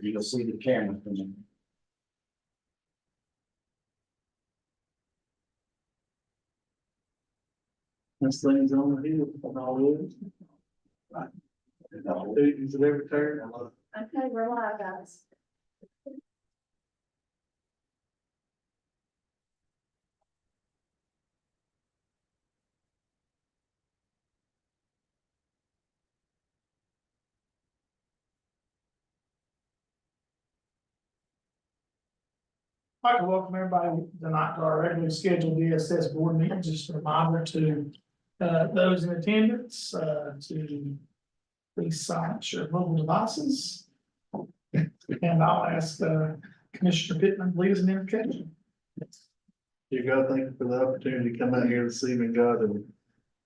You'll see the camera from them. This thing's on the hill on all wheels. Duties at every turn. Okay, we're live, guys. I'd like to welcome everybody tonight to our regularly scheduled DSS board meeting. Just a reminder to those in attendance to please silence your mobile devices. And I'll ask Commissioner Pittman, please, an invocation. You God, thank you for the opportunity to come out here this evening, God, and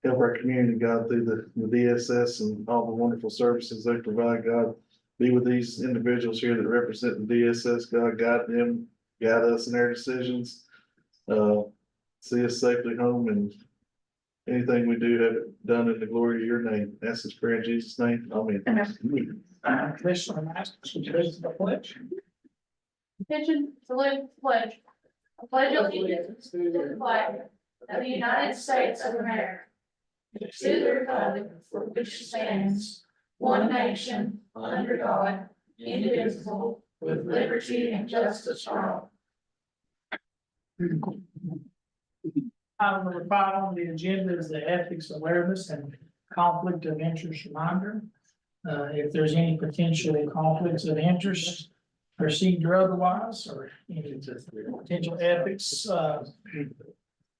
help our community, God, through the DSS and all the wonderful services they provide, God. Be with these individuals here that represent the DSS, God, guide them, guide us in their decisions. See us safely home, and anything we do have it done in the glory of your name. Ask this prayer in Jesus' name. Amen. Commissioner Masters, would you raise the pledge? Attention, salute, pledge. I pledge allegiance to the flag of the United States of America, to the republic for which it stands, one nation, under God, indivisible, with liberty and justice for all. Item number 5 on the agenda is the ethics awareness and conflict of interest reminder. If there's any potential conflicts of interest, perceived or otherwise, or any potential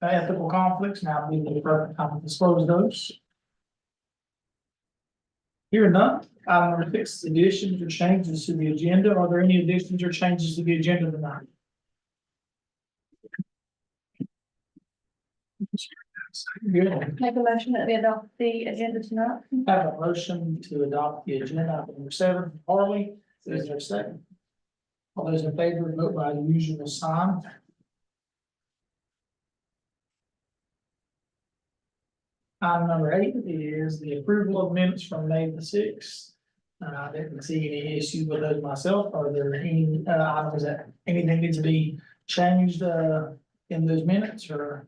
ethical conflicts, now would be the perfect time to disclose those. Here none. Item number 6, additions or changes to the agenda. Are there any additions or changes to the agenda tonight? Good. Make a motion that we adopt the agenda tonight. Have a motion to adopt the agenda. Item number 7, Harley, is there a second? All those in favor, vote by the usual sign. Item number 8 is the approval of minutes from May the 6th. I didn't see any issues with those myself. Are there any items that anything needs to be changed in those minutes, or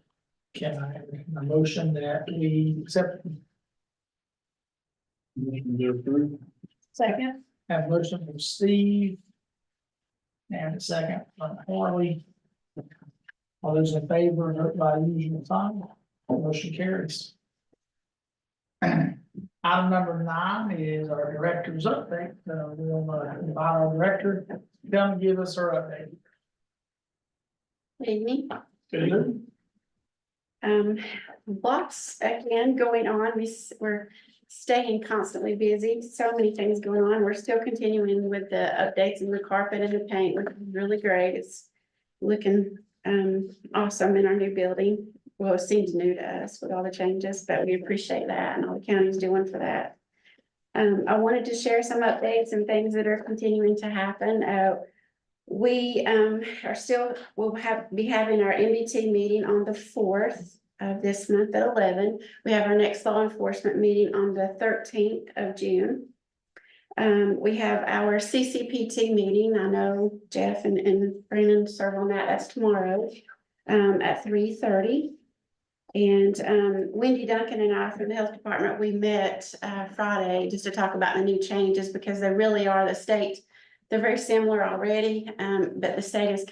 can I have a motion that we accept? Second. Have a motion from Steve. And a second from Harley. All those in favor, vote by usual sign. Motion carries. Item number 9 is our director's update. We'll invite our director to come and give us our update. Good evening. Good evening. Lots again going on. We're staying constantly busy. So many things going on. We're still continuing with the updates in the carpet and the paint, which is really great. It's looking awesome in our new building. Well, it seems new to us with all the changes, but we appreciate that and all the county's doing for that. I wanted to share some updates and things that are continuing to happen. We will be having our MBT meeting on the 4th of this month at 11. We have our next law enforcement meeting on the 13th of June. We have our CCPT meeting. I know Jeff and Brandon serve on that. That's tomorrow at 3:30. And Wendy Duncan and I from the health department, we met Friday just to talk about the new changes, because they really are the state. They're very similar already, but the state has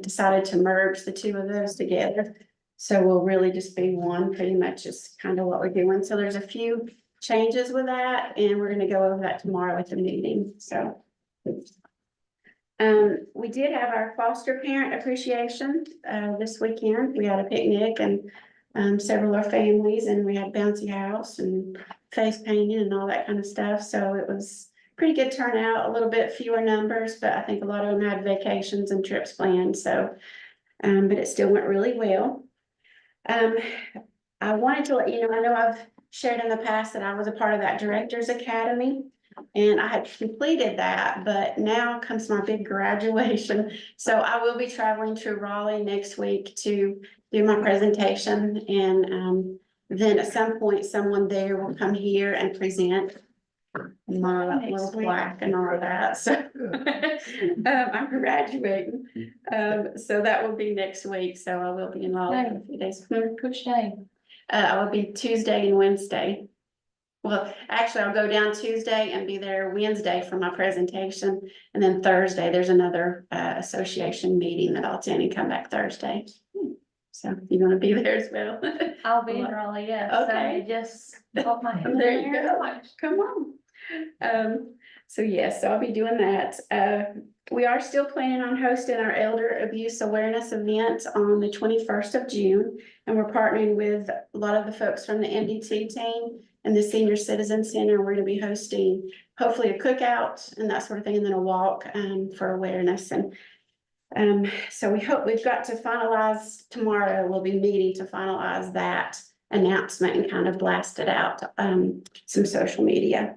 decided to merge the two of those together. So we'll really just be one, pretty much is kind of what we're doing. So there's a few changes with that, and we're going to go over that tomorrow at the meeting. So we did have our foster parent appreciation this weekend. We had a picnic and several of our families, and we had bouncy house and face painting and all that kind of stuff. So it was pretty good turnout, a little bit fewer numbers, but I think a lot of them had vacations and trips planned. So, but it still went really well. I wanted to let you know, I know I've shared in the past that I was a part of that Directors Academy, and I had completed that, but now comes my big graduation. So I will be traveling to Raleigh next week to do my presentation, and then at some point, someone there will come here and present my little plaque and all of that, so. I'm graduating, so that will be next week, so I will be involved for a few days. Which day? I will be Tuesday and Wednesday. Well, actually, I'll go down Tuesday and be there Wednesday for my presentation, and then Thursday, there's another association meeting that I'll attend and come back Thursday. So you're gonna be there as well. I'll be in Raleigh, yes. So Okay. just pop my head in There you there. go. Come on. So yes, so I'll be doing that. We are still planning on hosting our elder abuse awareness event on the 21st of June. And we're partnering with a lot of the folks from the MDT team and the Senior Citizen Center. We're gonna be hosting hopefully a cookout and that sort of thing, and then a walk for awareness. And so we've got to finalize tomorrow. We'll be meeting to finalize that announcement and kind of blast it out, some social media.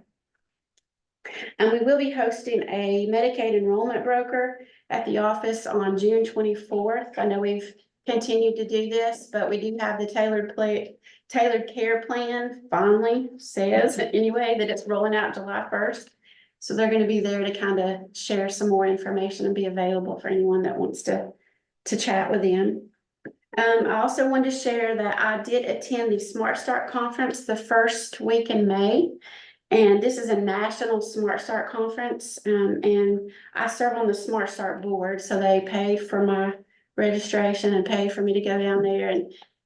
And we will be hosting a Medicaid enrollment broker at the office on June 24th. I know we've continued to do this, but we do have the tailored care plan finally says anyway that it's rolling out July 1st. So they're going to be there to kind of share some more information and be available for anyone that wants to chat with them. I also wanted to share that I did attend the Smart Start conference the first week in May. And this is a national Smart Start conference, and I serve on the Smart Start board, so they pay for my registration and pay for me to go down there,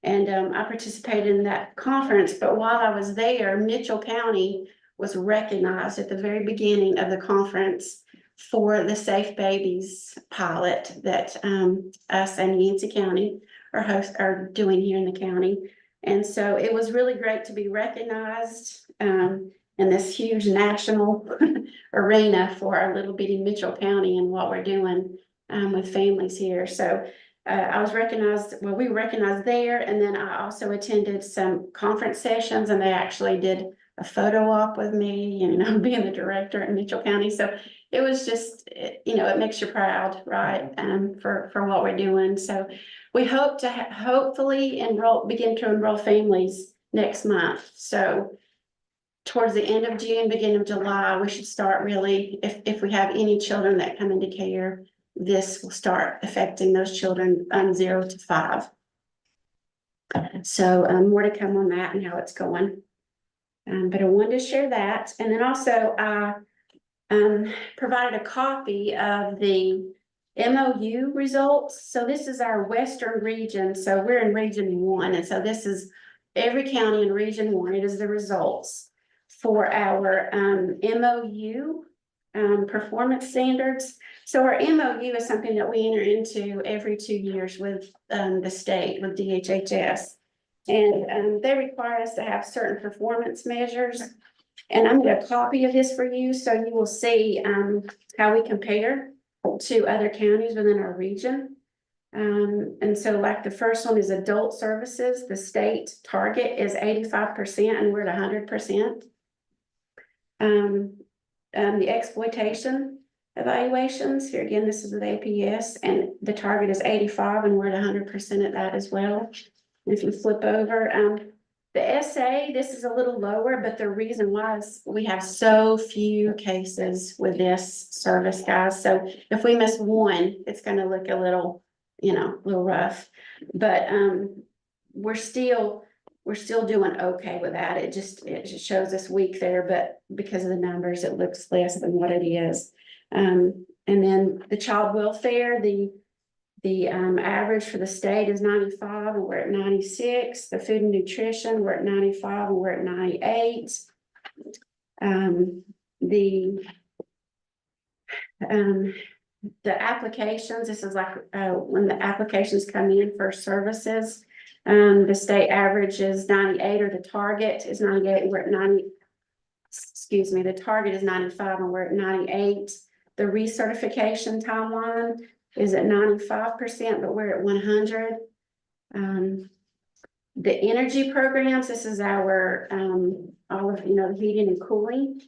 and I participated in that conference. But while I was there, Mitchell County was recognized at the very beginning of the conference for the Safe Babies pilot that us and Yancey County are doing here in the county. And so it was really great to be recognized in this huge national arena for our little bitty Mitchell County and what we're doing with families here. So I was recognized, well, we were recognized there, and then I also attended some conference sessions, and they actually did a photo op with me, you know, being the director in Mitchell County. So it was just, you know, it makes you proud, right? For what we're doing. So we hope to hopefully begin to enroll families next month. So towards the end of June, beginning of July, we should start really, if we have any children that come into care, this will start affecting those children 0 to 5. So more to come on that and how it's going. But I wanted to share that. And then also I provided a copy of the MOU results. So this is our Western region. So we're in Region 1. And so this is every county in Region 1. It is the results for our MOU performance standards. So our MOU is something that we enter into every 2 years with the state, with DHHS. And they require us to have certain performance measures. And I'm going to copy of this for you, so you will see how we compare to other counties within our region. And so like the first one is adult services. The state target is 85% and we're at 100%. The exploitation evaluations, here again, this is with APS, and the target is 85 and we're at 100% at that as well. If you flip over, the SA, this is a little lower, but the reason why is we have so few cases with this service, guys. So if we miss one, it's going to look a little, you know, a little rough, but we're still doing okay with that. It just shows us weak there, but because of the numbers, it looks less than what it is. And then the child welfare, the average for the state is 95 and we're at 96. The food and nutrition, we're at 95 and we're at 98. The applications, this is like when the applications come in for services, the state average is 98, or the target is 98 and we're at 90. Excuse me, the target is 95 and we're at 98. The recertification timeline is at 95%, but we're at 100. The energy programs, this is our all of, you know, the heating and cooling.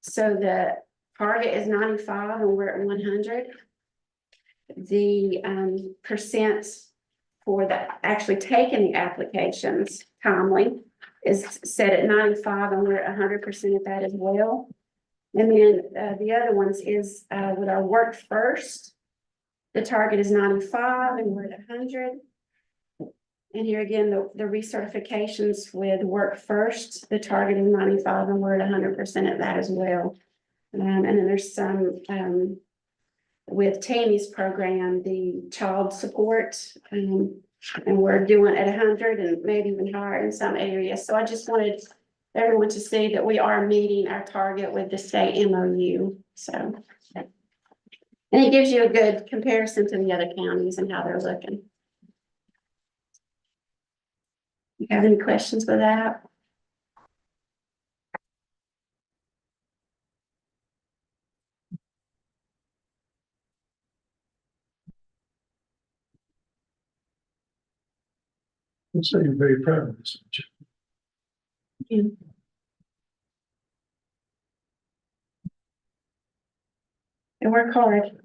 So the target is 95 and we're at 100. The percent for the actually taking the applications timely is set at 95 and we're at 100% at that as well. And then, the other ones is, with our work first. The target is 95 and we're at 100. And here again, the recertifications with work first, the target is 95 and we're at 100% at that as well. And then there's some, with Tammy's program, the child support, and we're doing at 100 and maybe even higher in some areas. So I just wanted everyone to see that we are meeting our target with the state MOU, so. And it gives you a good comparison to the other counties and how they're looking. You have any questions with that? So you're very proud of this. And work hard.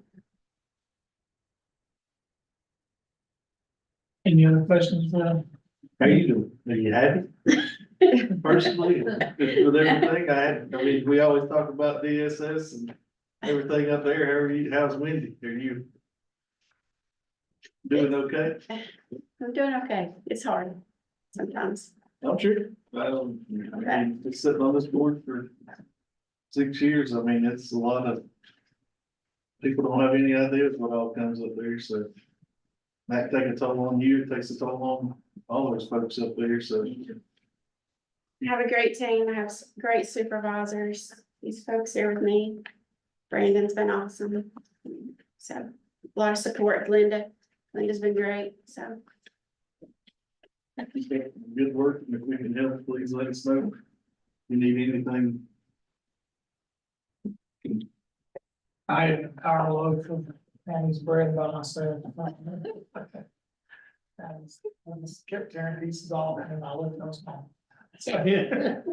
Any other questions? How you doing? Are you happy? Personally, with everything I mean, we always talk about DSS and everything up there. How are you? How's Wendy? Are you doing okay? I'm doing okay. It's hard sometimes. I'm sure. I mean, just sitting on this board for 6 years, I mean, it's a lot of. People don't have any ideas what all comes up there, so. That take a toll on you, it takes a toll on all those folks up there, so. I have a great team. I have great supervisors. These folks are with me. Brandon's been awesome. So a lot of support. Linda's been great, so. Good work, and if we can help, please let us know. If you need anything. I had a power load for Tammy's bread by myself. I just kept tearing pieces off and I looked on small. So, yeah.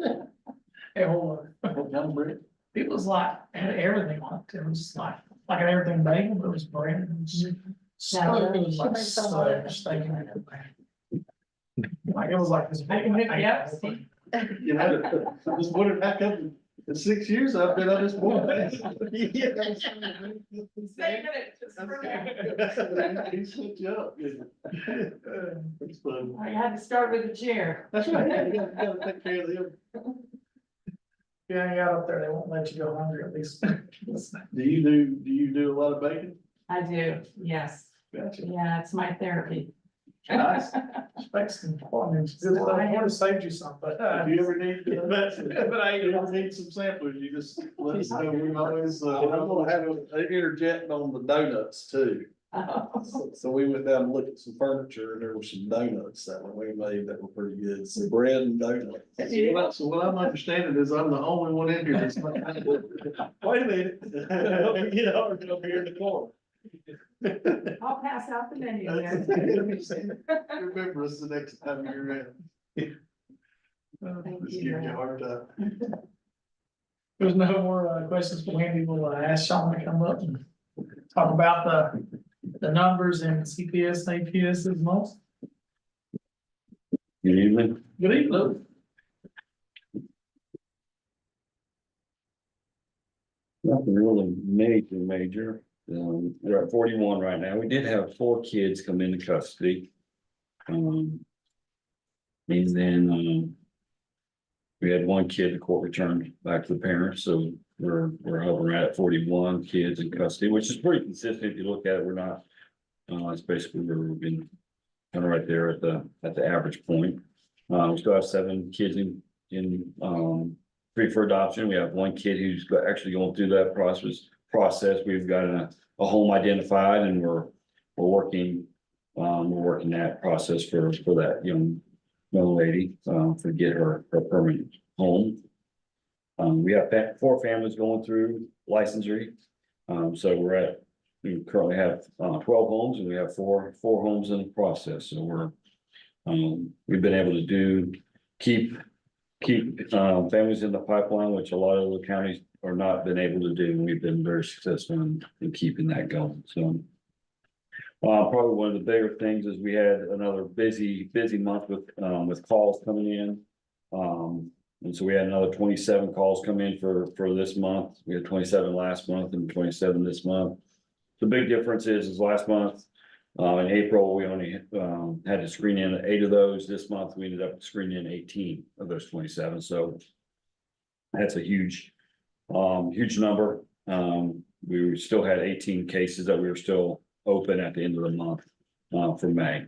Hey, hold on. It was like, had everything on it. It was like everything bacon, but it was bread. It was so, it was like so stinking. Like, it was like this big. You know, I was wondering back up in 6 years I've been on this board. He set you up. It's fun. I had to start with a chair. That's right, you gotta take care of them. Yeah, I got up there, they won't let you go hungry at least. Do you do a lot of bacon? I do, yes. Gotcha. Yeah, it's my therapy. Nice. Thanks, I would have saved you some, but. If you ever need, But I you ever need some samplers, you just let us know, we always, I'm gonna have an interject on the donuts too. So we went down and looked at some furniture and there were some donuts that we made that were pretty good, some bread and donuts. So what I'm understanding is I'm the only one in here that's. Wait a minute. Get over here in the corner. I'll pass out the menu then. Remember us the next time you're around. Thank Just you. give you a hard time. There's no more questions for Wendy. We'll ask Sean to come up and talk about the numbers and CPS and APS this month. Good evening. Good evening. Nothing really major. We're at 41 right now. We did have 4 kids come into custody. And then, we had 1 kid, the court returned back to the parents, so we're hovering at 41 kids in custody, which is pretty consistent. If you look at it, we're not, it's basically where we've been kind of right there at the average point. We still have 7 kids in free for adoption. We have 1 kid who's actually going through that process. We've got a home identified and we're working that process for that young lady, to get her permanent home. We have 4 families going through licensure. So we currently have 12 homes and we have four homes in the process. So we've been able to keep families in the pipeline, which a lot of the counties are not been able to do. We've been very successful in keeping that going. So probably one of the bigger things is we had another busy month with calls coming in. And so we had another 27 calls come in for this month. We had 27 last month and 27 this month. The big difference is last month, in April, we only, had to screen in 8 of those. This month, we ended up screening in 18 of those 27, so. That's a huge number. We still had 18 cases that we were still open at the end of the month, for May.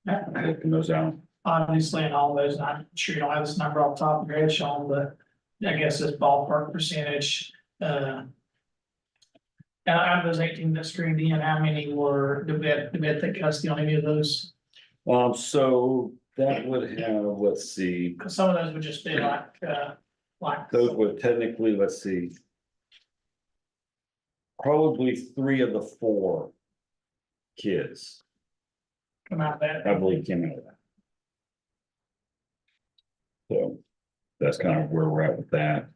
Working those out. Obviously, in all those, I'm sure you don't have this number off the top of your head, Sean, but I guess this ballpark percentage, out of those 18 that screened in, how many were, did we have take custody on any of those? So that would have, let's see, Cause some of those would just be like. those would technically, let's see. Probably 3 of the 4 kids, Come out of that. I believe, came out of that. So that's kind of where we're at with that.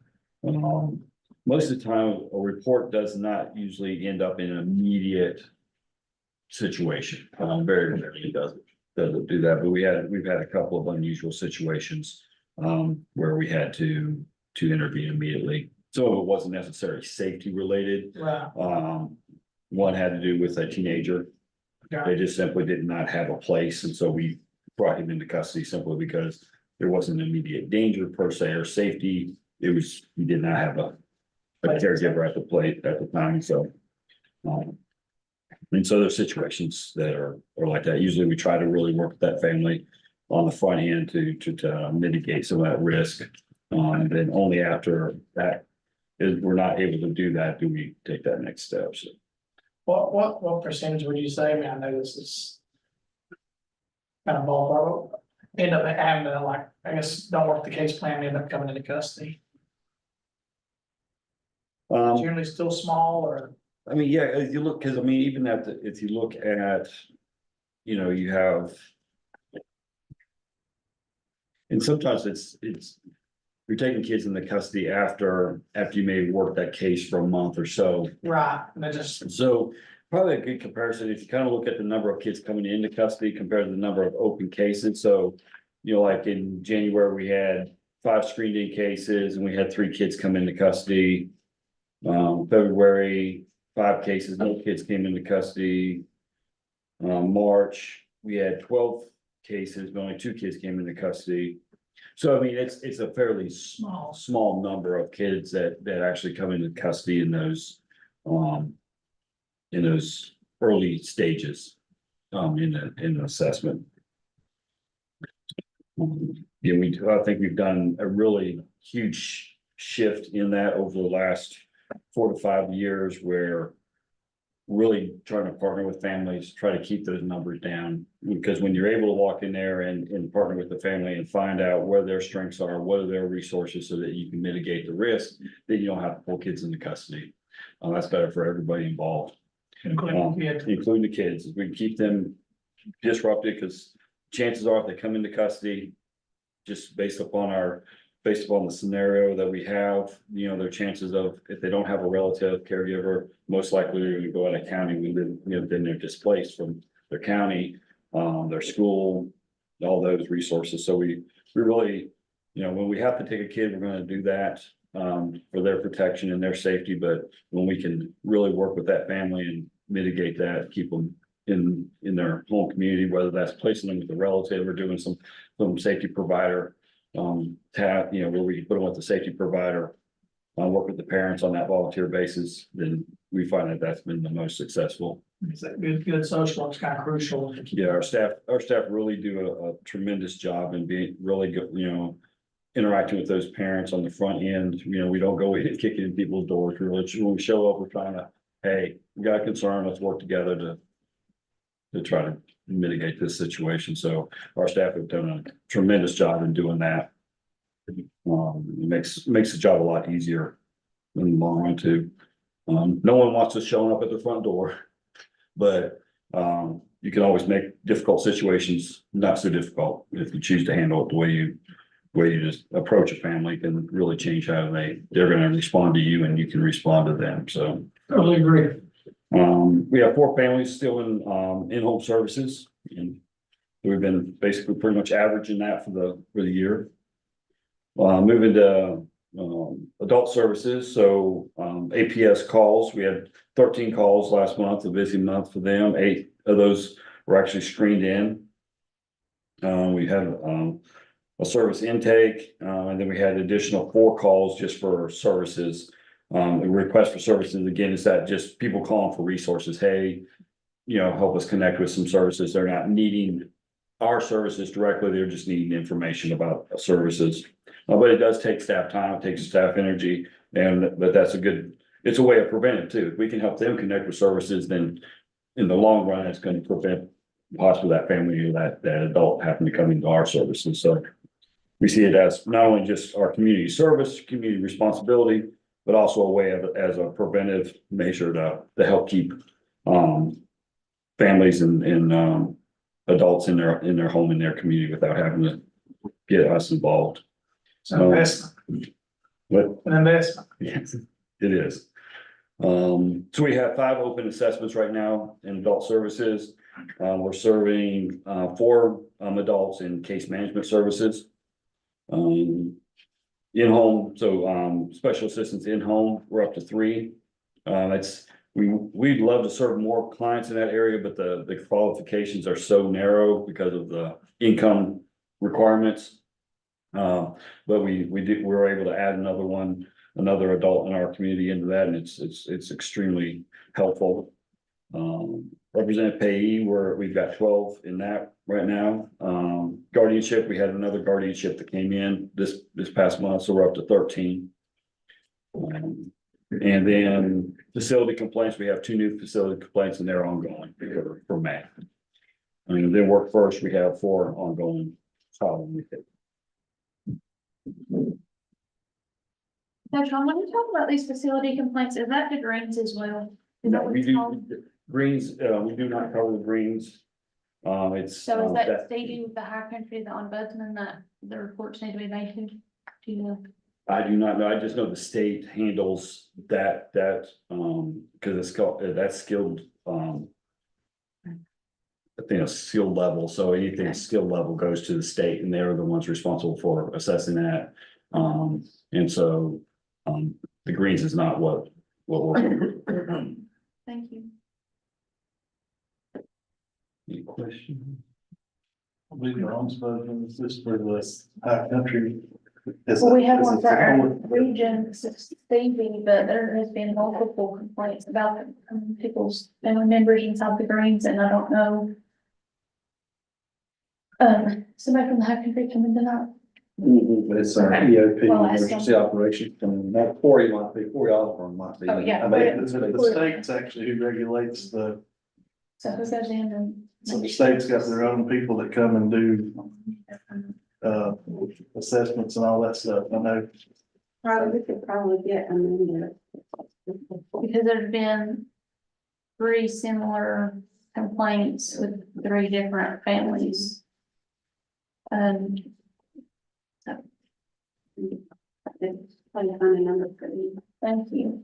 Most of the time, a report does not usually end up in an immediate situation. Very rarely doesn't do that, but we've had a couple of unusual situations where we had to intervene immediately. Some of it wasn't necessarily safety related. Right. One had to do with a teenager. Got They it. just simply did not have a place, and so we brought him into custody simply because there wasn't immediate danger per se or safety. It was, he did not have a caregiver at the plate at the time, so. And so there's situations that are like that. Usually we try to really work with that family on the front end to mitigate some of that risk. And then only after that is we're not able to do that, do we take that next step. So What percentage would you say, man, I know this is. Kind of ballpark, end up having to like, I guess, don't work the case plan, end up coming into custody, generally still small or. I mean, yeah, if you look, because I mean, even if you look at, you have. And sometimes it's, you're taking kids into custody after you may work that case for a month or so. Right, and they just, So probably a good comparison, if you kind of look at the number of kids coming into custody compared to the number of open cases, so. Like in January, we had 5 screened in cases and we had 3 kids come into custody. February, 5 cases, no kids came into custody. March, we had 12 cases, but only 2 kids came into custody. So I mean, it's a fairly small number of kids that actually come into custody in those early stages in the assessment. Yeah, I think we've done a really huge shift in that over the last 4 to 5 years, where really trying to partner with families, try to keep those numbers down. Because when you're able to walk in there and partner with the family and find out where their strengths are, what are their resources, so that you can mitigate the risk, then you don't have to pull kids into custody. That's better for everybody involved, including kids. including the kids. We can keep them disrupted, because chances are if they come into custody, just based upon the scenario that we have, their chances of, if they don't have a relative caregiver, most likely they're going to go out of county. Then they're displaced from their county, their school, all those resources. So we really, when we have to take a kid, we're going to do that for their protection and their safety. But when we can really work with that family and mitigate that, keep them in their home community, whether that's placing them with a relative or doing some safety provider where we can put them with the safety provider, work with the parents on that volunteer basis, then we find that that's been the most successful. It's that good social work's kind of crucial. Yeah, our staff really do a tremendous job in being really good, interacting with those parents on the front end. We don't go in and kick in people's doors. Really, when we show up, we're trying to, hey, we got a concern, let's work together to try to mitigate this situation. So our staff have done a tremendous job in doing that. It makes the job a lot easier in the long run too. No one wants us showing up at the front door, but you can always make difficult situations not so difficult if you choose to handle it the way you just approach a family. Can really change how they're going to respond to you, and you can respond to them. So Totally agree. We have 4 families still in-home services, and we've been basically pretty much averaging that for the year. Moving to, adult services, so, APS calls, we had 13 calls last month, a busy month for them, 8 of those were actually screened in. We had, a service intake, and then we had additional 4 calls just for services. The request for services, again, is that just people calling for resources, hey, help us connect with some services, they're not needing our services directly, they're just needing information about services. But it does take staff time, it takes staff energy, but that's it's a way of preventing too. If we can help them connect with services, then in the long run, it's going to prevent possibly that family or that adult having to come into our services. So we see it as not only just our community service, community responsibility, but also a way of, as a preventive measure to help keep, families and adults in their home, in their community without having to get us involved. It's an investment, But an investment. yes, it is. So we have 5 open assessments right now in adult services. We're serving 4 adults in case management services. In-home, so special assistance in-home, we're up to 3. We'd love to serve more clients in that area, but the qualifications are so narrow because of the income requirements. But we're able to add another adult in our community into that, and it's extremely helpful. Representative payee, we've got 12 in that right now. Guardianship, we had another guardianship that came in this past month, so we're up to 13. And then facility complaints, we have 2 new facility complaints and they're ongoing for May. And then work first, we have 4 ongoing following with it. Now, John, when you talk about these facility complaints, is that the greens as well? Is that No, what we it's do called? greens, we do not cover the greens. It's. So is that stating with the high country, the ombudsman, that the reports need to be made to? Do you know? I do not know. I just know the state handles that, because it's called, that's skilled, I think a skill level. So anything skill level goes to the state and they're the ones responsible for assessing that. And so, the greens is not what we're. Thank you. Any questions? I believe the ombudsman is just for the high country. Well, we have one for our region, Stevie, but there has been multiple complaints about people's family members inside the greens, and I don't know. Somebody from the high country coming tonight. But it's our Okay. EOP, Well, I emergency operation, and that 40 might be, 40 Osborne might be. Oh, yeah. I mean, the state's actually who regulates So who goes in and? so the state's got their own people that come and do assessments and all that stuff. I know. Probably, we could probably get amended. Because there's been 3 similar complaints with 3 different families. Trying to find a number for you. Thank you.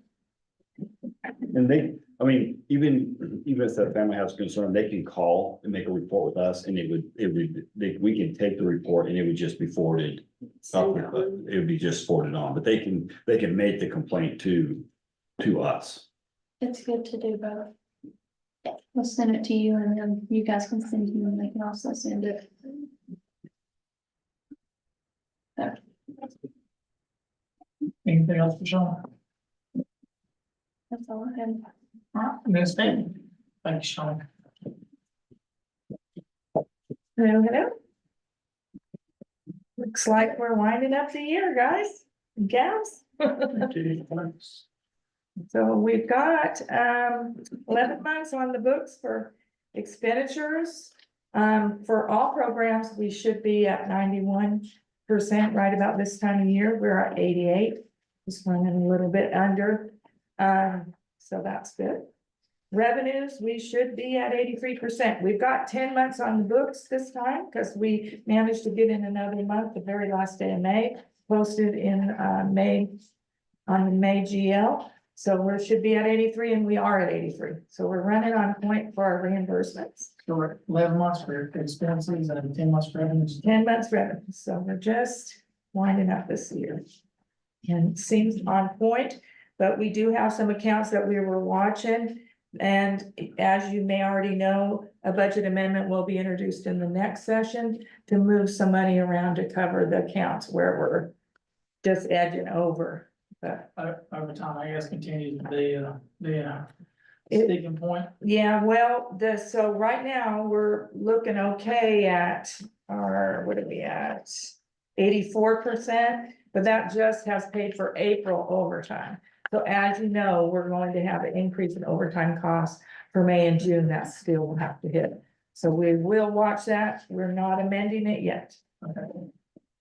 And even if the family has concern, they can call and make a report with us and we can take the report and it would just be forwarded. Send it on. It would be just forwarded on, but they can make the complaint to us. It's good to do both. We'll send it to you and then you guys can send it and they can also send it. So, Anything else for Sean? that's all I have. All right, Ms. Fanny. Thank you, Sean. Hello, hello. Looks like we're winding up the year, guys and gals. So we've got 11 months on the books for expenditures. For all programs, we should be at 91% right about this time of year. We're at 88, just running a little bit under. So that's good. Revenues, we should be at 83%. We've got 10 months on the books this time because we managed to get in another month, the very last day of May, posted in May on the May GL. So we should be at 83 and we are at 83. So we're running on point for our reimbursements. So we're 11 months for expenses and 10 months for revenues. 10 months revenue. So we're just winding up this year. And it seems on point, but we do have some accounts that we were watching. And as you may already know, a budget amendment will be introduced in the next session to move some money around to cover the accounts where we're just edging over. But Over time, I guess, continues to be, It- sticking point. yeah, well, so right now, we're looking okay at our, what are we at? 84%, but that just has paid for April overtime. So as you know, we're going to have an increase in overtime costs for May and June, that still will have to hit. So we will watch that, we're not amending it yet.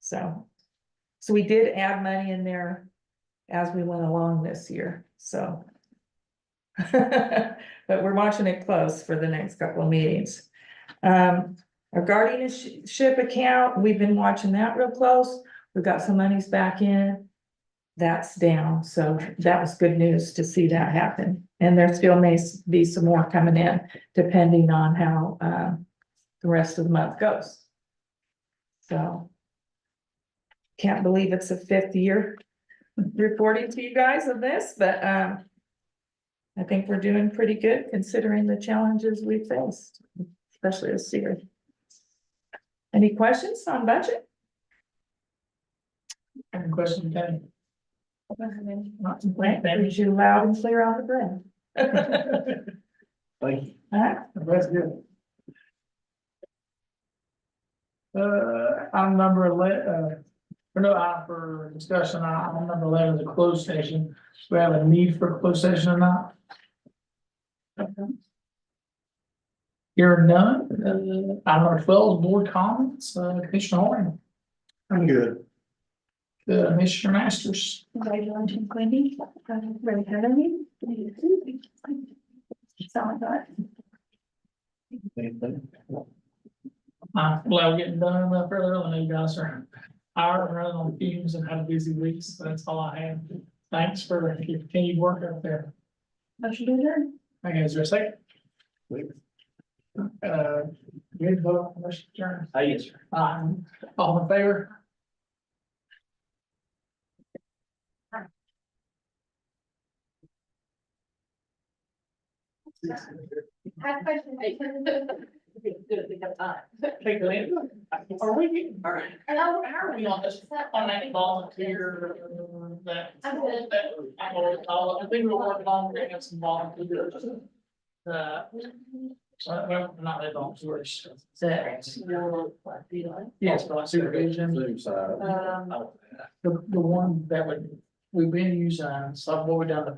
So we did add money in there as we went along this year, so. But we're watching it close for the next couple of meetings. Our guardianship account, we've been watching that real close. We've got some monies back in. That's down, so that was good news to see that happen. And there still may be some more coming in, depending on how the rest of the month goes. So. Can't believe it's the 5th year reporting to you guys of this, but I think we're doing pretty good considering the challenges we faced, especially this year. Any questions on budget? Any question, Kenny? Not complaint, that was you loud and clear on the bread. Thank you. All right, That's good. Item number 11, or no, item for discussion, item number 11 is a closed session. Do we have a need for a closed session or not? Here none, item number 12 is board comments, Commissioner Horn, I'm good. Mr. Masters. Congratulations, Wendy. Really good of you. Sound like I'm glad we're getting done fairly early. I know you guys are hour running on fumes and had a busy week, so that's all I have. Thanks for your continued work up there. motion to adjourn. Okay, is there a second? Good vote, motion adjourned. Yes, sir. All in favor? I have a question. Take the lead. Are we? All right. Hello? How are we on this, on that volunteer, that? I'm good. I think we're working on getting some volunteers. Well, not that volunteers. Yes, but supervision. Zoom side. The one that we've been using, so what we've done the